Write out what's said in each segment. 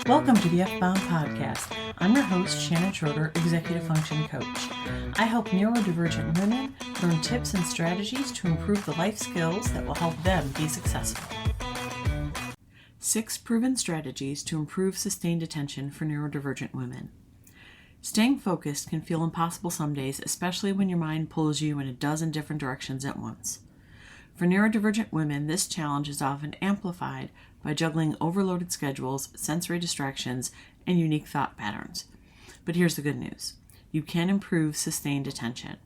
Welcome to the F-Bound Podcast. I'm your host, Shannon Schroeder, Executive Function Coach. I help neurodivergent women learn tips and strategies to improve the life skills that will help them be successful. 6 proven strategies to improve sustained attention for neurodivergent women. Staying focused can feel impossible some days, especially when your mind pulls you in a dozen different directions at once. For neurodivergent women, this challenge is often amplified by juggling overloaded schedules, sensory distractions, and unique thought patterns. But here's the good news. You can improve sustained attention.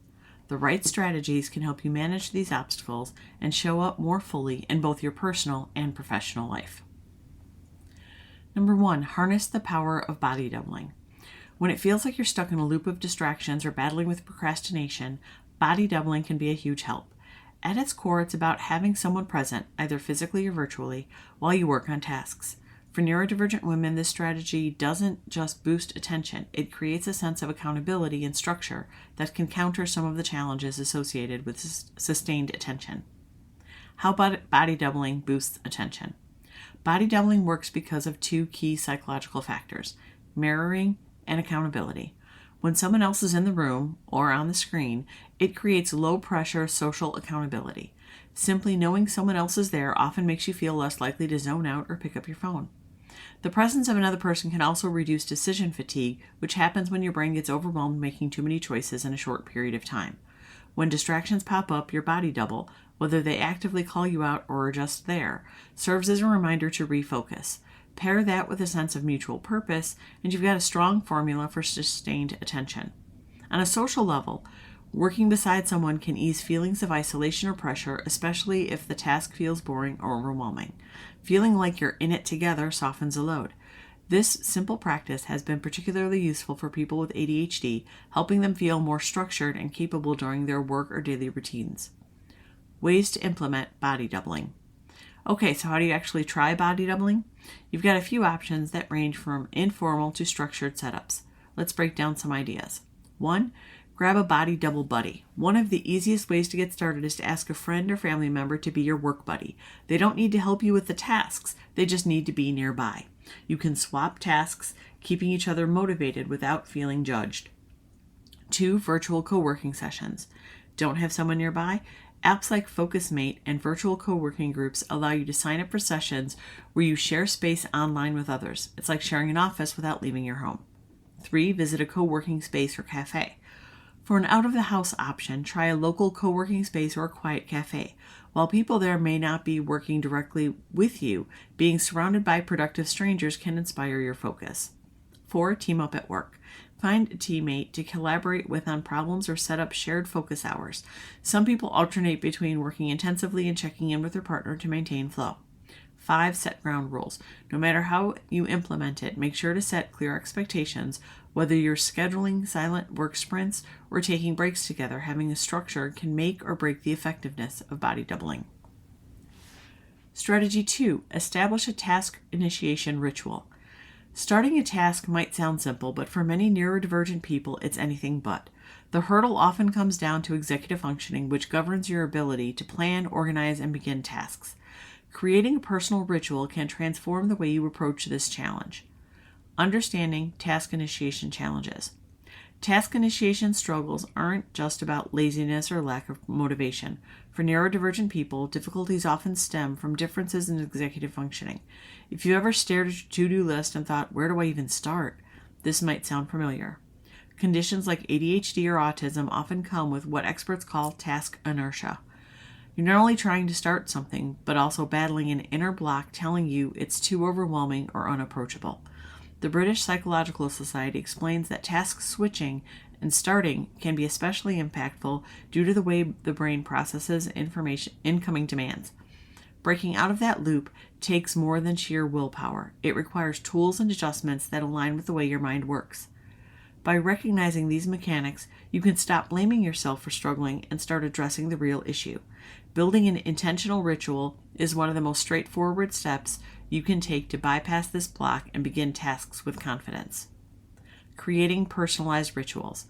The right strategies can help you manage these obstacles and show up more fully in both your personal and professional life. Number 1, harness the power of body doubling. When it feels like you're stuck in a loop of distractions or battling with procrastination, body doubling can be a huge help. At its core, it's about having someone present, either physically or virtually, while you work on tasks. For neurodivergent women, this strategy doesn't just boost attention, it creates a sense of accountability and structure that can counter some of the challenges associated with sustained attention. How body doubling boosts attention? Body doubling works because of 2 key psychological factors: mirroring and accountability. When someone else is in the room or on the screen, it creates low-pressure social accountability. Simply knowing someone else is there often makes you feel less likely to zone out or pick up your phone. The presence of another person can also reduce decision fatigue, which happens when your brain gets overwhelmed making too many choices in a short period of time. When distractions pop up, your body double, whether they actively call you out or are just there, serves as a reminder to refocus. Pair that with a sense of mutual purpose, and you've got a strong formula for sustained attention. On a social level, working beside someone can ease feelings of isolation or pressure, especially if the task feels boring or overwhelming. Feeling like you're in it together softens the load. This simple practice has been particularly useful for people with ADHD, helping them feel more structured and capable during their work or daily routines. Ways to implement body doubling. Okay, so how do you actually try body doubling? You've got a few options that range from informal to structured setups. Let's break down some ideas. 1, grab a body double buddy. One of the easiest ways to get started is to ask a friend or family member to be your work buddy. They don't need to help you with the tasks, they just need to be nearby. You can swap tasks, keeping each other motivated without feeling judged. 2, virtual co-working sessions. Don't have someone nearby? Apps like FocusMate and virtual co-working groups allow you to sign up for sessions where you share space online with others. It's like sharing an office without leaving your home. 3, visit a co-working space or cafe. For an out-of-the-house option, try a local co-working space or a quiet cafe. While people there may not be working directly with you, being surrounded by productive strangers can inspire your focus. 4, team up at work. Find a teammate to collaborate with on problems or set up shared focus hours. Some people alternate between working intensively and checking in with their partner to maintain flow. 5, set ground rules. No matter how you implement it, make sure to set clear expectations. Whether you're scheduling silent work sprints or taking breaks together, having a structure can make or break the effectiveness of body doubling. Strategy 2, establish a task initiation ritual. Starting a task might sound simple, but for many neurodivergent people, it's anything but. The hurdle often comes down to executive functioning, which governs your ability to plan, organize, and begin tasks. Creating a personal ritual can transform the way you approach this challenge. Understanding task initiation challenges. Task initiation struggles aren't just about laziness or lack of motivation. For neurodivergent people, difficulties often stem from differences in executive functioning. If you ever stared at your to-do list and thought, where do I even start? This might sound familiar. Conditions like ADHD or autism often come with what experts call task inertia. You're not only trying to start something, but also battling an inner block telling you it's too overwhelming or unapproachable. The British Psychological Society explains that task switching and starting can be especially impactful due to the way the brain processes information, incoming demands. Breaking out of that loop takes more than sheer willpower. It requires tools and adjustments that align with the way your mind works. By recognizing these mechanics, you can stop blaming yourself for struggling and start addressing the real issue. Building an intentional ritual is one of the most straightforward steps you can take to bypass this block and begin tasks with confidence. Creating personalized rituals.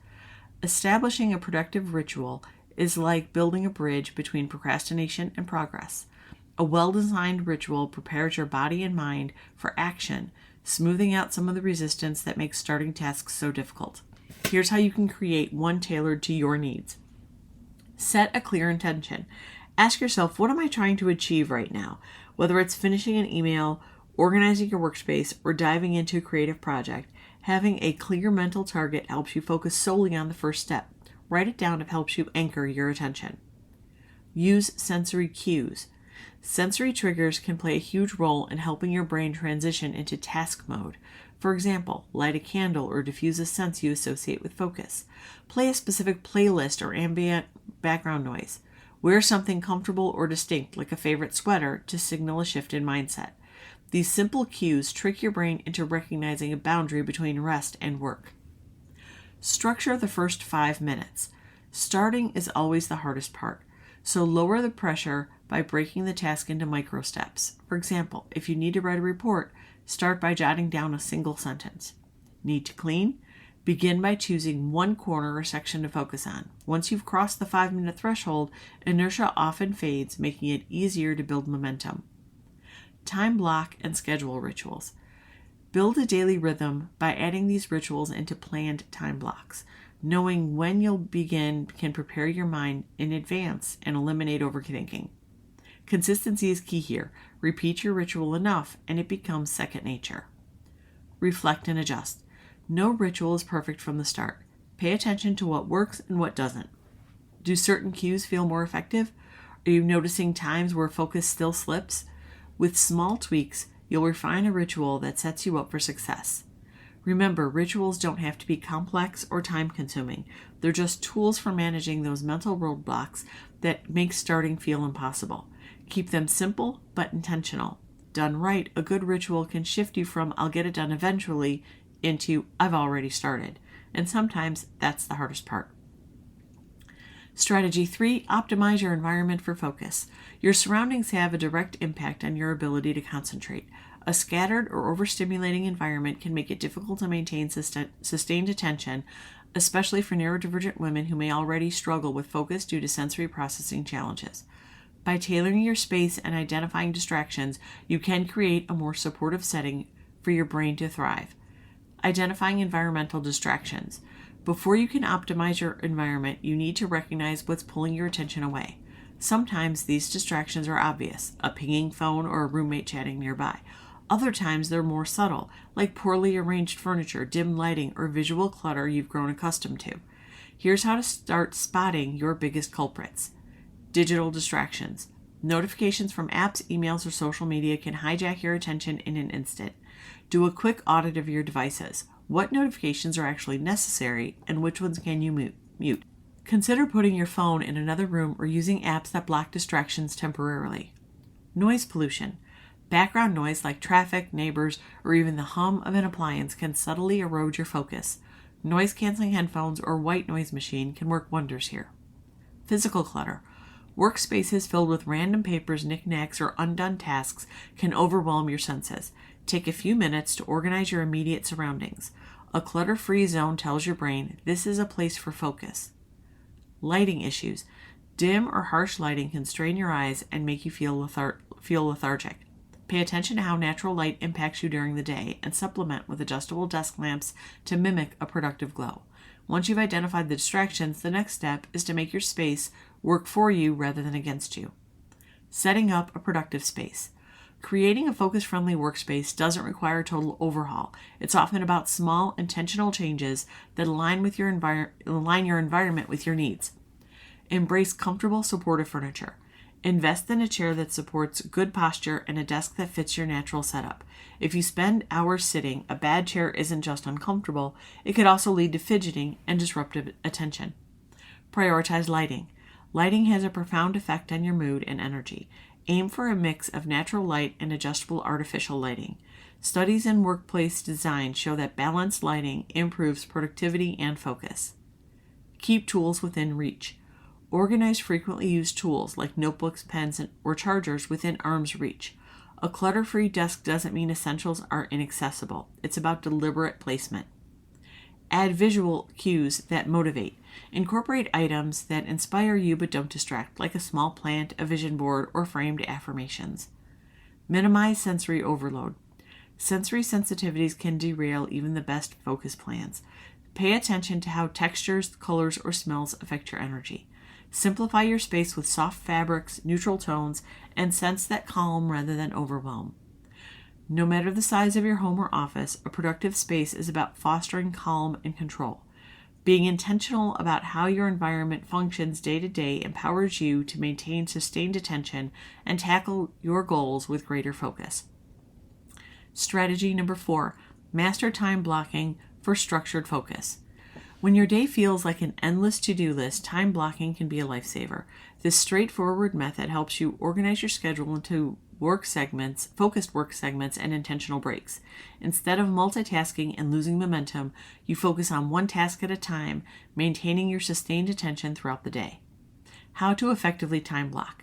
Establishing a productive ritual is like building a bridge between procrastination and progress. A well-designed ritual prepares your body and mind for action smoothing out some of the resistance that makes starting tasks so difficult. Here's how you can create one tailored to your needs. Set a clear intention. Ask yourself, what am I trying to achieve right now? Whether it's finishing an email, organizing your workspace, or diving into a creative project, having a clear mental target helps you focus solely on the first step. Write it down if it helps you anchor your attention. Use sensory cues. Sensory triggers can play a huge role in helping your brain transition into task mode. For example, light a candle or diffuse a scent you associate with focus. Play a specific playlist or ambient background noise. Wear something comfortable or distinct, like a favorite sweater, to signal a shift in mindset. These simple cues trick your brain into recognizing a boundary between rest and work. Structure the first 5 minutes. Starting is always the hardest part, so lower the pressure by breaking the task into micro steps. For example, if you need to write a report, start by jotting down a single sentence. Need to clean? Begin by choosing one corner or section to focus on. Once you've crossed the 5-minute threshold, inertia often fades, making it easier to build momentum. Time block and schedule rituals. Build a daily rhythm by adding these rituals into planned time blocks. Knowing when you'll begin can prepare your mind in advance and eliminate overthinking. Consistency is key here. Repeat your ritual enough and it becomes second nature. Reflect and adjust. No ritual is perfect from the start. Pay attention to what works and what doesn't. Do certain cues feel more effective? Are you noticing times where focus still slips? With small tweaks, you'll refine a ritual that sets you up for success. Remember, rituals don't have to be complex or time-consuming. They're just tools for managing those mental roadblocks that make starting feel impossible. Keep them simple but intentional. Done right, a good ritual can shift you from "I'll get it done eventually" into "I've already started." And sometimes that's the hardest part. Strategy 3, optimize your environment for focus. Your surroundings have a direct impact on your ability to concentrate. A scattered or overstimulating environment can make it difficult to maintain sustained attention, especially for neurodivergent women who may already struggle with focus due to sensory processing challenges. By tailoring your space and identifying distractions, you can create a more supportive setting for your brain to thrive. Identifying environmental distractions. Before you can optimize your environment, you need to recognize what's pulling your attention away. Sometimes these distractions are obvious, a pinging phone or a roommate chatting nearby. Other times they're more subtle, like poorly arranged furniture, dim lighting, or visual clutter you've grown accustomed to. Here's how to start spotting your biggest culprits. Digital distractions. Notifications from apps, emails, or social media can hijack your attention in an instant. Do a quick audit of your devices. What notifications are actually necessary, and which ones can you mute? Consider putting your phone in another room or using apps that block distractions temporarily. Noise pollution. Background noise like traffic, neighbors, or even the hum of an appliance can subtly erode your focus. Noise-canceling headphones or white noise machine can work wonders here. Physical clutter. Workspaces filled with random papers, knickknacks, or undone tasks can overwhelm your senses. Take a few minutes to organize your immediate surroundings. A clutter-free zone tells your brain this is a place for focus. Lighting issues. Dim or harsh lighting can strain your eyes and make you feel lethargic. Pay attention to how natural light impacts you during the day and supplement with adjustable desk lamps to mimic a productive glow. Once you've identified the distractions, the next step is to make your space work for you rather than against you. Setting up a productive space. Creating a focus-friendly workspace doesn't require a total overhaul. It's often about small, intentional changes that align your environment with your needs. Embrace comfortable, supportive furniture. Invest in a chair that supports good posture and a desk that fits your natural setup. If you spend hours sitting, a bad chair isn't just uncomfortable, it could also lead to fidgeting and disruptive attention. Prioritize lighting. Lighting has a profound effect on your mood and energy. Aim for a mix of natural light and adjustable artificial lighting. Studies in workplace design show that balanced lighting improves productivity and focus. Keep tools within reach. Organize frequently used tools like notebooks, pens, or chargers within arm's reach. A clutter-free desk doesn't mean essentials are inaccessible. It's about deliberate placement. Add visual cues that motivate. Incorporate items that inspire you but don't distract, like a small plant, a vision board, or framed affirmations. Minimize sensory overload. Sensory sensitivities can derail even the best focus plans. Pay attention to how textures, colors, or smells affect your energy. Simplify your space with soft fabrics, neutral tones, and scents that calm rather than overwhelm. No matter the size of your home or office, a productive space is about fostering calm and control. Being intentional about how your environment functions day to day empowers you to maintain sustained attention and tackle your goals with greater focus. Strategy number 4, master time blocking for structured focus. When your day feels like an endless to-do list, time blocking can be a lifesaver. This straightforward method helps you organize your schedule into focused work segments, and intentional breaks. Instead of multitasking and losing momentum, you focus on one task at a time, maintaining your sustained attention throughout the day. How to effectively time block.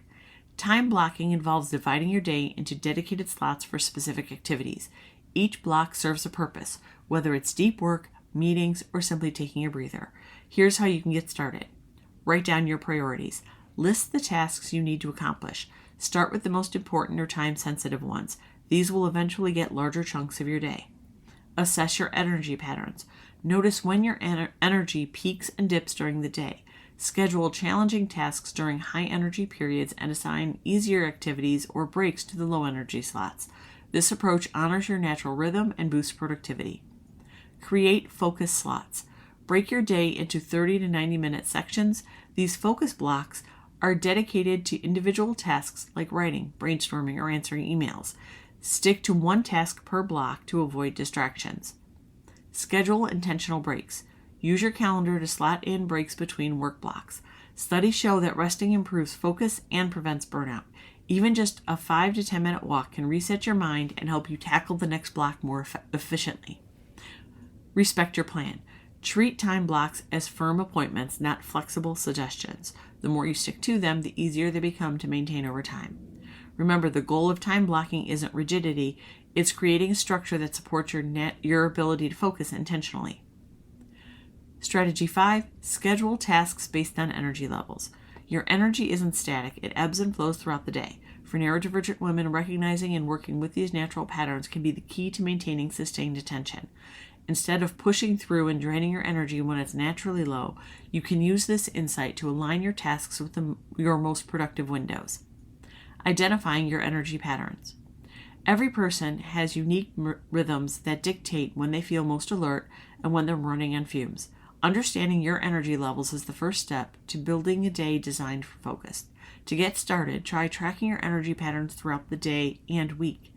Time blocking involves dividing your day into dedicated slots for specific activities. Each block serves a purpose, whether it's deep work, meetings, or simply taking a breather. Here's how you can get started. Write down your priorities. List the tasks you need to accomplish. Start with the most important or time-sensitive ones. These will eventually get larger chunks of your day. Assess your energy patterns. Notice when your energy peaks and dips during the day. Schedule challenging tasks during high-energy periods and assign easier activities or breaks to the low-energy slots. This approach honors your natural rhythm and boosts productivity. Create focus slots. Break your day into 30 to 90-minute sections. These focus blocks are dedicated to individual tasks like writing, brainstorming, or answering emails. Stick to one task per block to avoid distractions. Schedule intentional breaks. Use your calendar to slot in breaks between work blocks. Studies show that resting improves focus and prevents burnout. Even just a 5 to 10 minute walk can reset your mind and help you tackle the next block more efficiently. Respect your plan. Treat time blocks as firm appointments, not flexible suggestions. The more you stick to them, the easier they become to maintain over time. Remember, the goal of time blocking isn't rigidity, it's creating a structure that supports your ability to focus intentionally. Strategy 5, schedule tasks based on energy levels. Your energy isn't static, it ebbs and flows throughout the day. For neurodivergent women, recognizing and working with these natural patterns can be the key to maintaining sustained attention. Instead of pushing through and draining your energy when it's naturally low, you can use this insight to align your tasks with your most productive windows. Identifying your energy patterns. Every person has unique rhythms that dictate when they feel most alert and when they're running on fumes. Understanding your energy levels is the first step to building a day designed for focus. To get started, try tracking your energy patterns throughout the day and week.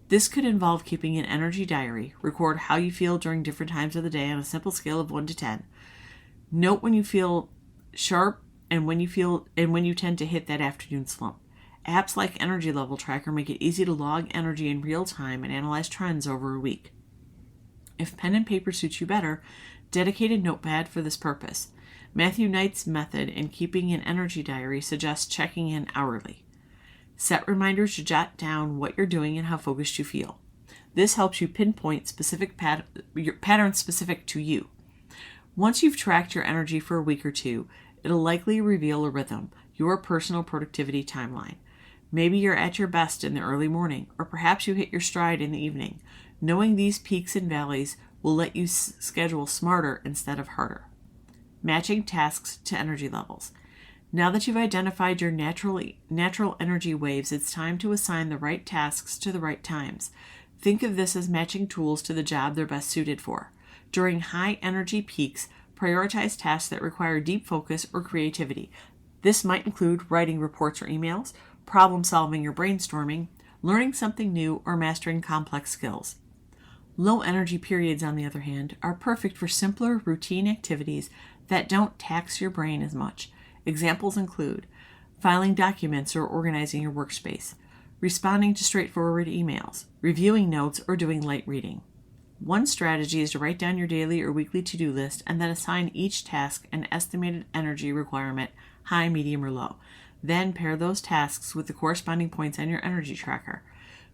This could involve keeping an energy diary. Record how you feel during different times of the day on a simple scale of 1 to 10. Note when you feel sharp and when you tend to hit that afternoon slump. Apps like Energy Level Tracker make it easy to log energy in real time and analyze trends over a week. If pen and paper suits you better, dedicate a notepad for this purpose. Matthew Knight's method in keeping an energy diary suggests checking in hourly. Set reminders to jot down what you're doing and how focused you feel. This helps you pinpoint specific patterns specific to you. Once you've tracked your energy for a week or two, it'll likely reveal a rhythm, your personal productivity timeline. Maybe you're at your best in the early morning, or perhaps you hit your stride in the evening. Knowing these peaks and valleys will let you schedule smarter instead of harder. Matching tasks to energy levels. Now that you've identified your natural energy waves, it's time to assign the right tasks to the right times. Think of this as matching tools to the job they're best suited for. During high energy peaks, prioritize tasks that require deep focus or creativity. This might include writing reports or emails, problem solving or brainstorming, learning something new, or mastering complex skills. Low energy periods, on the other hand, are perfect for simpler, routine activities that don't tax your brain as much. Examples include filing documents or organizing your workspace, responding to straightforward emails, reviewing notes, or doing light reading. One strategy is to write down your daily or weekly to-do list and then assign each task an estimated energy requirement, high, medium, or low. Then pair those tasks with the corresponding points on your energy tracker.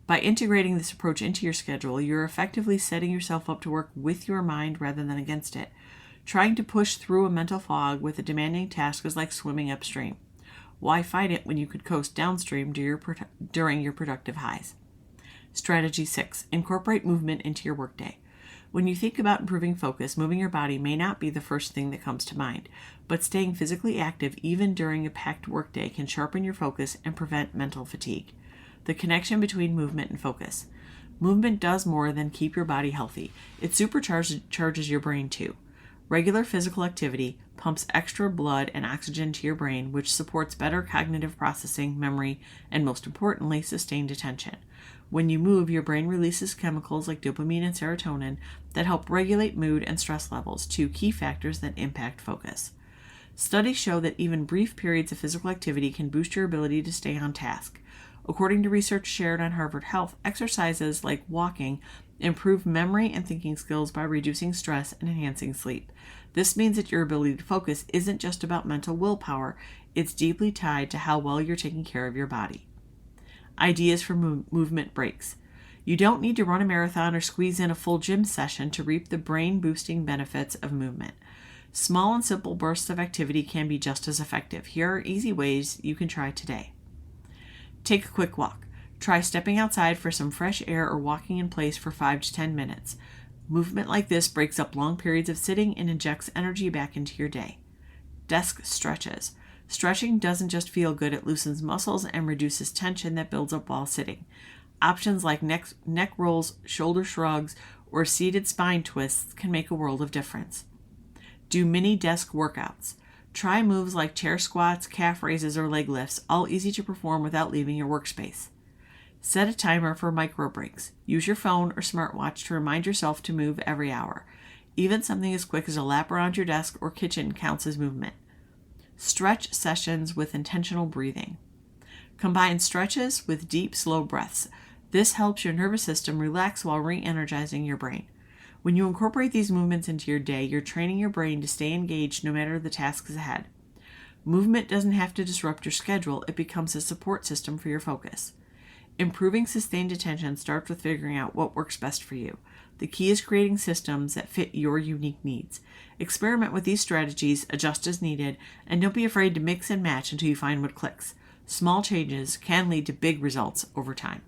By integrating this approach into your schedule, you're effectively setting yourself up to work with your mind rather than against it. Trying to push through a mental fog with a demanding task is like swimming upstream. Why fight it when you could coast downstream during your productive highs? Strategy 6. Incorporate movement into your workday. When you think about improving focus, moving your body may not be the first thing that comes to mind, but staying physically active even during a packed workday can sharpen your focus and prevent mental fatigue. The connection between movement and focus. Movement does more than keep your body healthy. It supercharges your brain too. Regular physical activity pumps extra blood and oxygen to your brain, which supports better cognitive processing, memory, and most importantly, sustained attention. When you move, your brain releases chemicals like dopamine and serotonin that help regulate mood and stress levels, two key factors that impact focus. Studies show that even brief periods of physical activity can boost your ability to stay on task. According to research shared on Harvard Health, exercises like walking improve memory and thinking skills by reducing stress and enhancing sleep. This means that your ability to focus isn't just about mental willpower, it's deeply tied to how well you're taking care of your body. Ideas for movement breaks. You don't need to run a marathon or squeeze in a full gym session to reap the brain-boosting benefits of movement. Small and simple bursts of activity can be just as effective. Here are easy ways you can try today. Take a quick walk. Try stepping outside for some fresh air or walking in place for 5 to 10 minutes. Movement like this breaks up long periods of sitting and injects energy back into your day. Desk stretches. Stretching doesn't just feel good, it loosens muscles and reduces tension that builds up while sitting. Options like neck rolls, shoulder shrugs, or seated spine twists can make a world of difference. Do mini desk workouts. Try moves like chair squats, calf raises, or leg lifts, all easy to perform without leaving your workspace. Set a timer for micro breaks. Use your phone or smartwatch to remind yourself to move every hour. Even something as quick as a lap around your desk or kitchen counts as movement. Stretch sessions with intentional breathing. Combine stretches with deep, slow breaths. This helps your nervous system relax while re-energizing your brain. When you incorporate these movements into your day, you're training your brain to stay engaged no matter the tasks ahead. Movement doesn't have to disrupt your schedule, it becomes a support system for your focus. Improving sustained attention starts with figuring out what works best for you. The key is creating systems that fit your unique needs. Experiment with these strategies, adjust as needed, and don't be afraid to mix and match until you find what clicks. Small changes can lead to big results over time.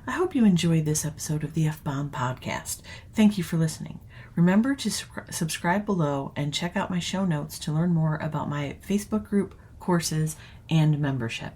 I hope you enjoyed this episode of the F-Bomb podcast. Thank you for listening. Remember to subscribe below and check out my show notes to learn more about my Facebook group, courses, and membership.